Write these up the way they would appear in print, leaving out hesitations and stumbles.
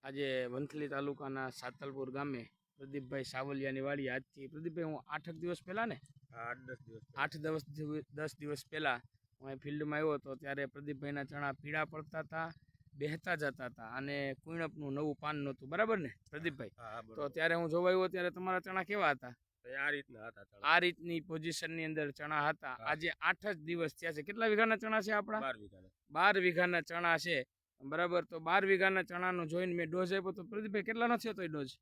આજે વંથલી તાલુકાના સાતલપુર ગામે પ્રદીપભાઈ સાવલિયાની વાડી આજથી પ્રદીપભાઈ હું 8 દિવસ પહેલા ને 10 દિવસ પહેલા હું અહીં ફિલ્ડમાં આવ્યો હતો ત્યારે પ્રદીપભાઈના ચણા પીળા પડતા હતા, બેહતા જતા હતા અને કુણપનું નવું પાન નહોતું, બરાબર ને પ્રદીપભાઈ? તો ત્યારે હું જોવા આવ્યો ત્યારે તમારા ચણા કેવા હતા? આ રીતની પોઝિશનની અંદર ચણા હતા. આજે 8 જ દિવસ થયા છે. કેટલા વીઘાના ચણા છે આપણા? 12 વીઘાના ચણા છે, બરાબર. તો 12 વીઘાના ચણાનો જોઈને મેં ડોઝ આપ્યો તો પ્રદીપભાઈ કેટલાનો થયો તો એ ડોઝ?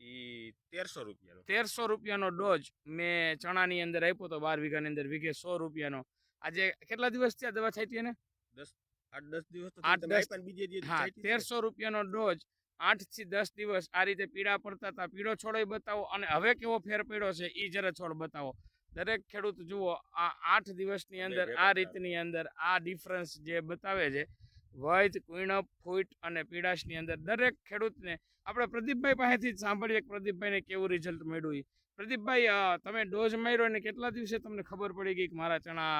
1300 રૂપિયાનો ડોઝ મેં ચણાની અંદર આપ્યો તો 12 વીઘાની અંદર વીઘે 100 રૂપિયાનો. આજે કેટલા દિવસ થયા દવા છાંટી એને? 8-10 દિવસ. હા, 1300 રૂપિયાનો ડોઝ 8 થી 10 દિવસ આ રીતે પીળા પડતા હતા. પીળો છોડ બતાવો અને હવે કેવો ફેર પડ્યો છે એ જરા છોડ બતાવો. દરેક ખેડૂત જુઓ, આ 8 દિવસની અંદર આ રીતની અંદર આ ડિફરન્સ જે બતાવે છે વૈધ, કુણપ, ફૂટ અને પીડાશની અંદર દરેક ખેડૂતને આપણે પ્રદીપભાઈ પાસેથી જ સાંભળીએ કે પ્રદીપભાઈને કેવું રિઝલ્ટ મળ્યું. પ્રદીપભાઈ, તમે ડોઝ માર્યો ને કેટલા દિવસે તમને ખબર પડી ગઈ કે મારા ચણા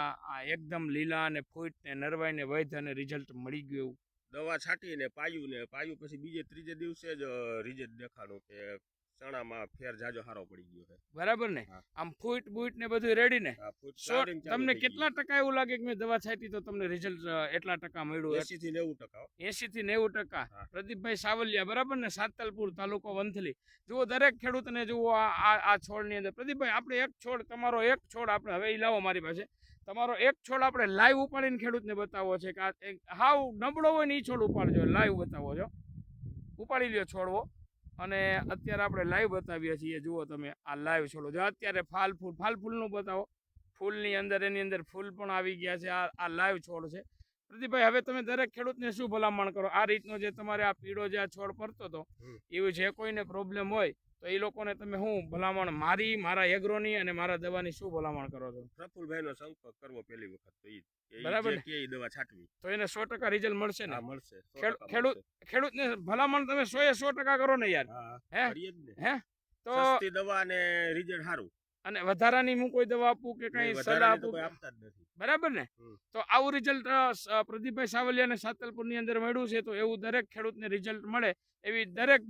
એકદમ લીલા અને ફૂટ ને નરવાઈ ને વૈધ અને રિઝલ્ટ મળી ગયું? દવા છાંટીને પાયું પછી બીજે ત્રીજે દિવસે જ રિઝલ્ટ દેખાડું કે ચણામાં ફેર જાજો સારો પડી ગયો છે, બરાબર ને? આમ ફૂટ બૂટ ને બધું રેડી ને? તમને કેટલા ટકા એવું લાગે કે મેં દવા છાંટી તો તમને રિઝલ્ટ એટલા ટકા મળ્યું? 80 થી 90%. 80 થી 90%. પ્રદીપભાઈ સાવલિયા, બરાબર ને? સાતલપુર તાલુકો વંથલી. જુઓ, દરેક ખેડૂતને જુઓ આ છોડની અંદર. પ્રદીપભાઈ, આપણે એક છોડ, તમારો એક છોડ આપણે હવે લાવો મારી પાસે. તમારો એક છોડ આપણે લાઈવ ઉપાડીને ખેડૂતને બતાવો છે કે હાવ નબળો હોય ને એ છોડ ઉપાડજો, લાઈવ બતાવો છો. ઉપાડી લ્યો છોડવો અને અત્યારે આપણે લાઈવ બતાવીએ છીએ. જુઓ તમે, આ લાઈવ છોડો જો. અત્યારે ફૂલનું બતાવો. ફૂલની અંદર એની અંદર ફૂલ પણ આવી ગયા છે. આ લાઈવ છોડ છે. પ્રદીપભાઈ, હવે તમે દરેક ખેડૂતને શું ભલામણ કરો? આ રીતનો જે તમારે આ પીળો જે આ છોડ પડતો હતો એવું જે કોઈને પ્રોબ્લેમ હોય તો એ લોકોને તમે શું ભલામણ, મારા એગ્રોની અને મારા દવાની શું ભલામણ કરો છો? પ્રફુલભાઈનો સંપર્ક કરવો પહેલી વખત તો બરાબર, કે દવા છાંટવી તો એને 100% રિઝલ્ટ મળશે ને? મળશે. ખેડૂતને ભલામણ તમે 100% કરો ને યાર. હે તો સસ્તી દવા અને રિઝલ્ટ સારું. અને વધારાની હું કોઈ દવા આપું કે કઈ સલાહ આપું? આપતા જ નથી, બરાબર ને? તો આવું રિઝલ્ટ પ્રદીપભાઈ સાવલિયાને સાતલપુરની અંદર મળ્યું છે. તો એવું દરેક ખેડૂતને રિઝલ્ટ મળે એવી દરેક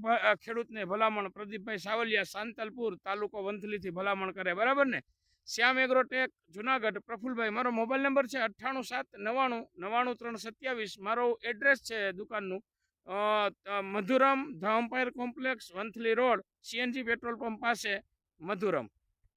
ખેડૂતને ભલામણ પ્રદીપભાઈ સાવલિયા, સાંતલપુર તાલુકો વંથલીથી ભલામણ કરે, બરાબર ને? શ્યામ એગ્રોટેક જુનાગઢ. પ્રફુલભાઈ, મારો મોબાઈલ નંબર છે 9879999327. મારો એડ્રેસ છે દુકાનનું Madhuram the umpire complex, Vanthali road, CNG petrol pump પાસે, મધુરમ.